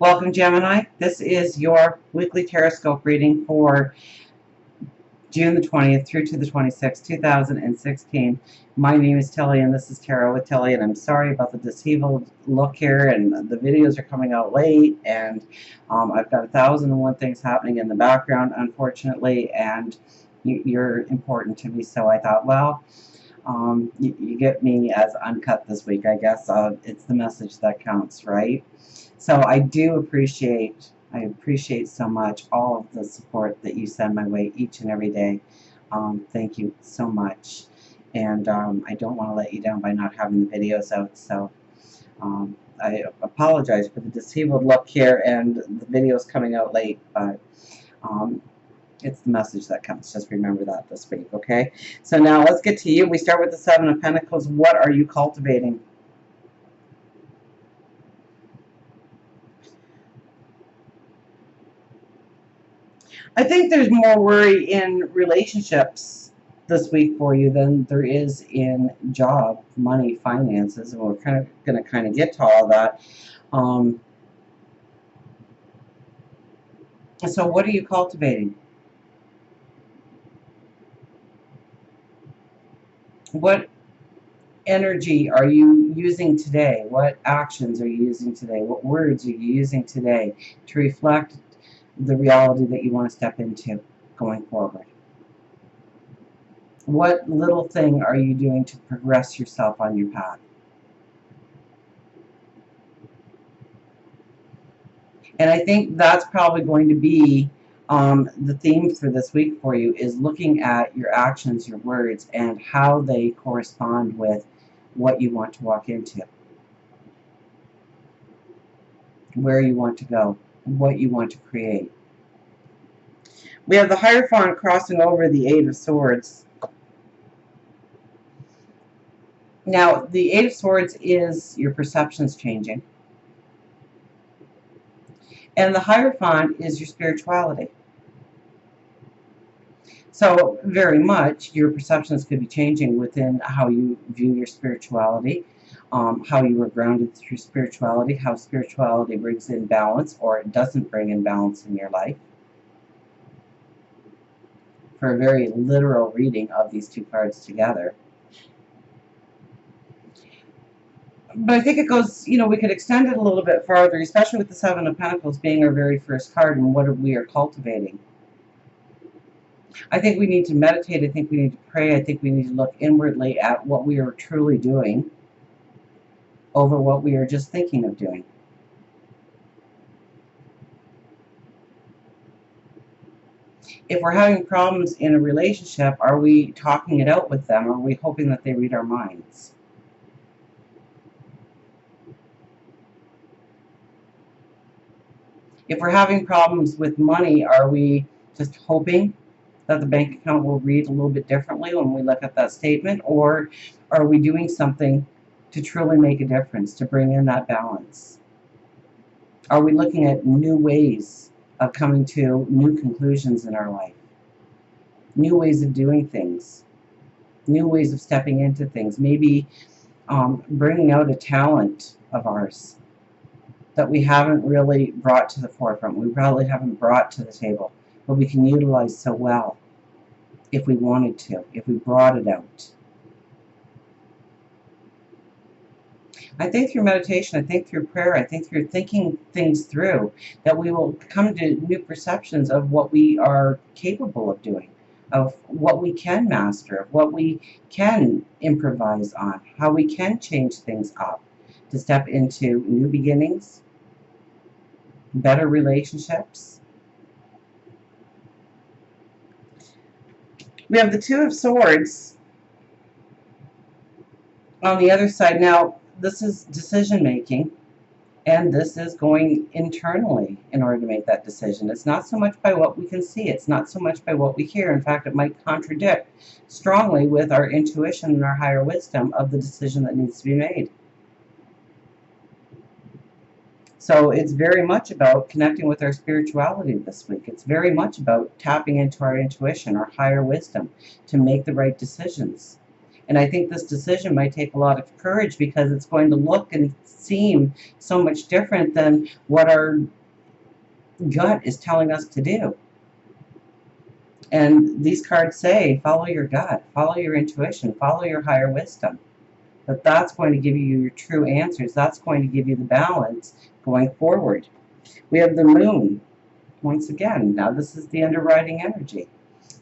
Welcome, Gemini. This is your weekly Teroscope reading for June the 20th through to the 26th, 2016. My name is Tilly, and this is Tarot with Tilly, and I'm sorry about the deceived look here, and the videos are coming out late, and I've got 1,001 things happening in the background, unfortunately, and you're important to me, so I thought, well, you get me as uncut this week, I guess. It's the message that counts, right? So I appreciate so much all of the support that you send my way each and every day. Thank you so much. And I don't want to let you down by not having the videos out. So I apologize for the deceived look here and the videos coming out late, but it's the message that counts. Just remember that this week, okay? So now let's get to you. We start with the Seven of Pentacles. What are you cultivating? I think there's more worry in relationships this week for you than there is in job, money, finances, and we're going to get to all that. So what are you cultivating? What energy are you using today? What actions are you using today? What words are you using today to reflect the reality that you want to step into going forward? What little thing are you doing to progress yourself on your path? And I think that's probably going to be the theme for this week for you, is looking at your actions, your words, and how they correspond with what you want to walk into, where you want to go, what you want to create. We have the Hierophant crossing over the Eight of Swords. Now, the Eight of Swords is your perceptions changing. And the Hierophant is your spirituality. So very much your perceptions could be changing within how you view your spirituality, how you are grounded through spirituality, how spirituality brings in balance or it doesn't bring in balance in your life. For a very literal reading of these two cards together. But I think it goes, we could extend it a little bit farther, especially with the Seven of Pentacles being our very first card and what we are cultivating. I think we need to meditate. I think we need to pray. I think we need to look inwardly at what we are truly doing over what we are just thinking of doing. If we're having problems in a relationship, are we talking it out with them? Or are we hoping that they read our minds? If we're having problems with money, are we just hoping that the bank account will read a little bit differently when we look at that statement? Or are we doing something to truly make a difference, to bring in that balance? Are we looking at new ways of coming to new conclusions in our life? New ways of doing things? New ways of stepping into things? Maybe bringing out a talent of ours that we haven't really brought to the forefront. We probably haven't brought to the table, but we can utilize so well if we wanted to, if we brought it out. I think through meditation, I think through prayer, I think through thinking things through, that we will come to new perceptions of what we are capable of doing, of what we can master, of what we can improvise on, how we can change things up to step into new beginnings, better relationships. We have the Two of Swords on the other side. Now, this is decision making, and this is going internally in order to make that decision. It's not so much by what we can see. It's not so much by what we hear. In fact, it might contradict strongly with our intuition and our higher wisdom of the decision that needs to be made. So it's very much about connecting with our spirituality this week. It's very much about tapping into our intuition, our higher wisdom, to make the right decisions. And I think this decision might take a lot of courage because it's going to look and seem so much different than what our gut is telling us to do. And these cards say, follow your gut, follow your intuition, follow your higher wisdom. That's going to give you your true answers. That's going to give you the balance going forward. We have the moon. Once again, now this is the underwriting energy.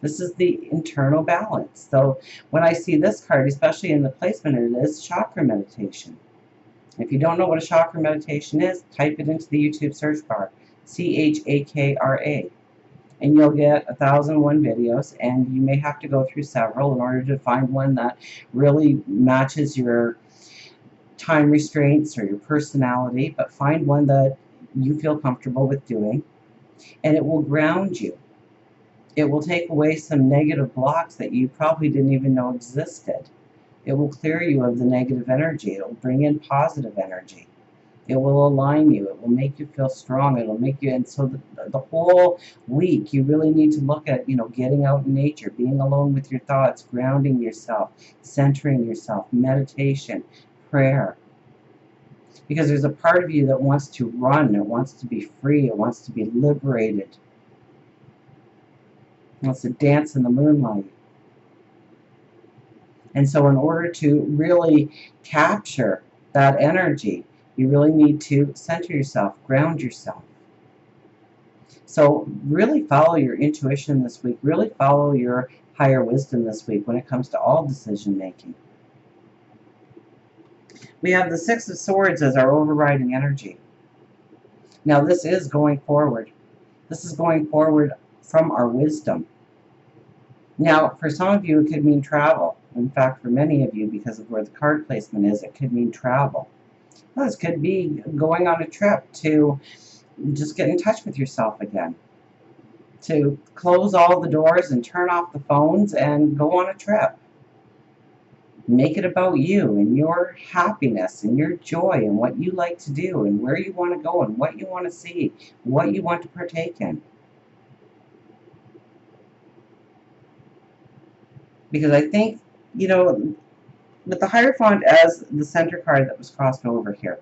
This is the internal balance. So when I see this card, especially in the placement, it is chakra meditation. If you don't know what a chakra meditation is, type it into the YouTube search bar, CHAKRA, and you'll get 1,001 videos, and you may have to go through several in order to find one that really matches your time restraints or your personality, but find one that you feel comfortable with doing, and it will ground you. It will take away some negative blocks that you probably didn't even know existed. It will clear you of the negative energy. It will bring in positive energy. It will align you. It will make you feel strong. It will make you, and so the whole week you really need to look at, getting out in nature, being alone with your thoughts, grounding yourself, centering yourself, meditation, prayer. Because there's a part of you that wants to run, it wants to be free, it wants to be liberated. It wants to dance in the moonlight. And so in order to really capture that energy, you really need to center yourself, ground yourself. So really follow your intuition this week. Really follow your higher wisdom this week when it comes to all decision making. We have the Six of Swords as our overriding energy. Now this is going forward. This is going forward from our wisdom. Now, for some of you, it could mean travel. In fact, for many of you, because of where the card placement is, it could mean travel. Well, this could be going on a trip to just get in touch with yourself again. To close all the doors and turn off the phones and go on a trip. Make it about you and your happiness and your joy and what you like to do and where you want to go and what you want to see, what you want to partake in. Because I think, with the Hierophant as the center card that was crossed over here,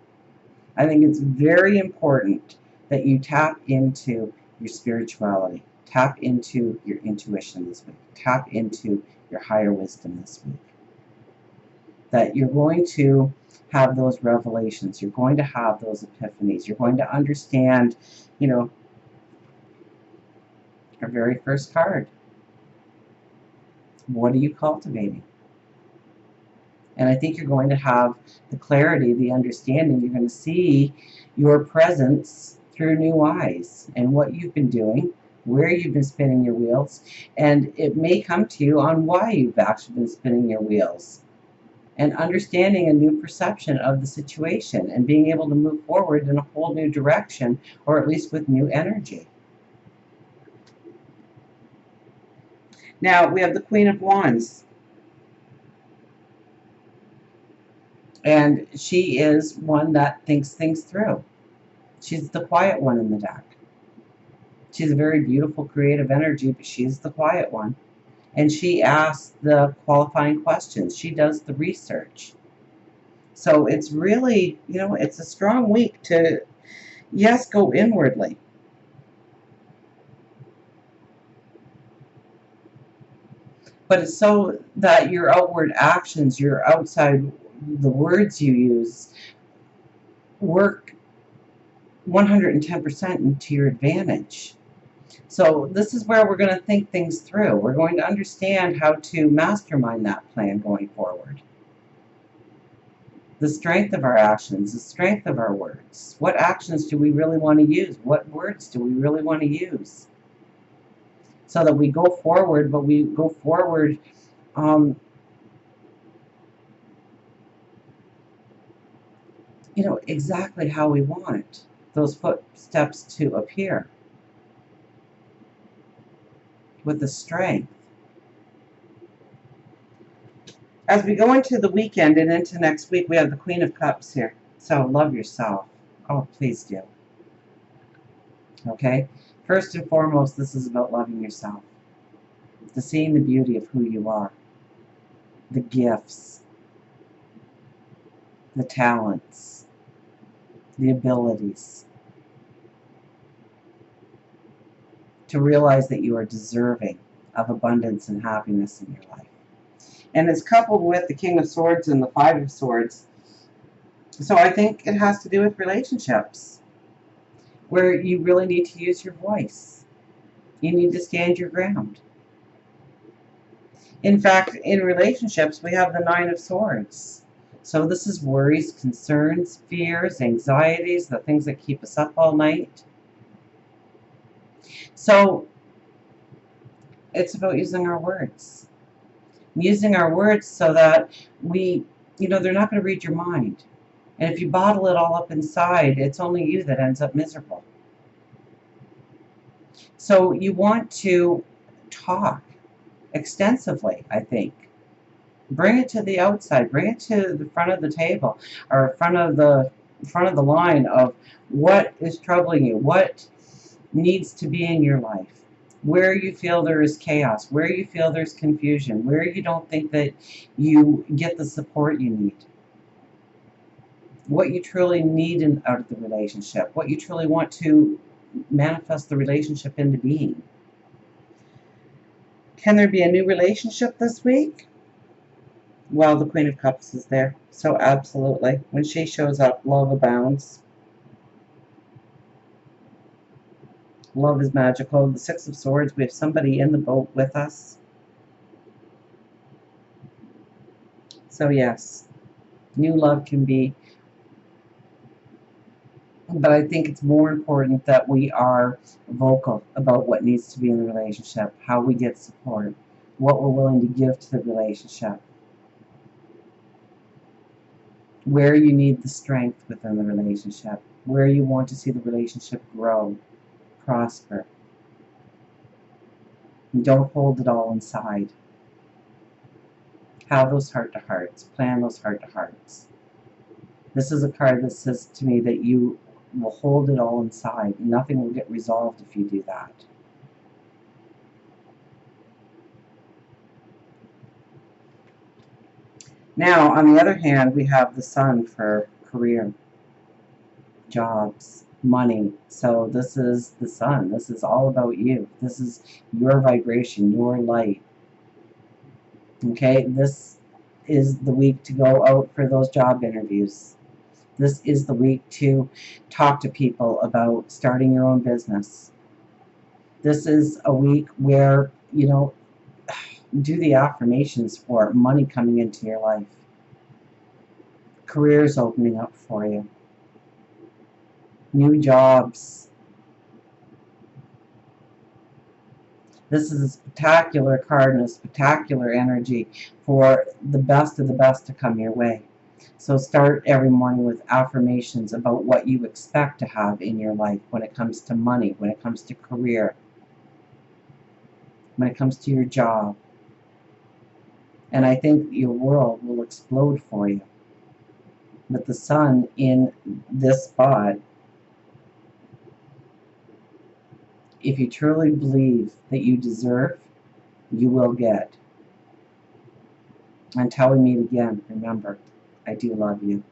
I think it's very important that you tap into your spirituality, tap into your intuition this week, tap into your higher wisdom this week. That you're going to have those revelations, you're going to have those epiphanies, you're going to understand, our very first card. What are you cultivating? And I think you're going to have the clarity, the understanding. You're going to see your presence through new eyes and what you've been doing, where you've been spinning your wheels, and it may come to you on why you've actually been spinning your wheels. And understanding a new perception of the situation and being able to move forward in a whole new direction, or at least with new energy. Now, we have the Queen of Wands. And she is one that thinks things through. She's the quiet one in the deck. She's a very beautiful, creative energy, but she's the quiet one. And she asks the qualifying questions. She does the research. So it's really, it's a strong week to, yes, go inwardly. But it's so that your outward actions, your outside, the words you use, work 110% into your advantage. So this is where we're going to think things through. We're going to understand how to mastermind that plan going forward. The strength of our actions, the strength of our words. What actions do we really want to use? What words do we really want to use? So that we go forward, but we go forward exactly how we want those footsteps to appear. With the strength. As we go into the weekend and into next week, we have the Queen of Cups here. So love yourself. Oh, please do. Okay? First and foremost, this is about loving yourself. To seeing the beauty of who you are. the gifts, the talents, the abilities, to realize that you are deserving of abundance and happiness in your life. And it's coupled with the King of Swords and the Five of Swords. So I think it has to do with relationships, where you really need to use your voice. You need to stand your ground. In fact, in relationships, we have the Nine of Swords. So this is worries, concerns, fears, anxieties, the things that keep us up all night. So it's about using our words. Using our words so that we, they're not going to read your mind. And if you bottle it all up inside, it's only you that ends up miserable. So you want to talk extensively, I think. Bring it to the outside. Bring it to the front of the table, or front of the line of what is troubling you, what needs to be in your life, where you feel there is chaos, where you feel there's confusion, where you don't think that you get the support you need, what you truly need out of the relationship, what you truly want to manifest the relationship into being. Can there be a new relationship this week? Well, the Queen of Cups is there. So absolutely. When she shows up, love abounds. Love is magical. The Six of Swords, we have somebody in the boat with us. So yes, new love can be. But I think it's more important that we are vocal about what needs to be in the relationship, how we get support, what we're willing to give to the relationship, where you need the strength within the relationship, where you want to see the relationship grow, prosper. And don't hold it all inside. Have those heart-to-hearts. Plan those heart-to-hearts. This is a card that says to me that you will hold it all inside. Nothing will get resolved if you do that. Now, on the other hand, we have the Sun for career, jobs, money. So this is the Sun. This is all about you. This is your vibration, your light. Okay, this is the week to go out for those job interviews. This is the week to talk to people about starting your own business. This is a week where, do the affirmations for money coming into your life. Careers opening up for you. New jobs. This is a spectacular card and a spectacular energy for the best of the best to come your way. So start every morning with affirmations about what you expect to have in your life when it comes to money, when it comes to career, when it comes to your job. And I think your world will explode for you. With the Sun in this spot, if you truly believe that you deserve, you will get. Until we meet again, remember, I do love you.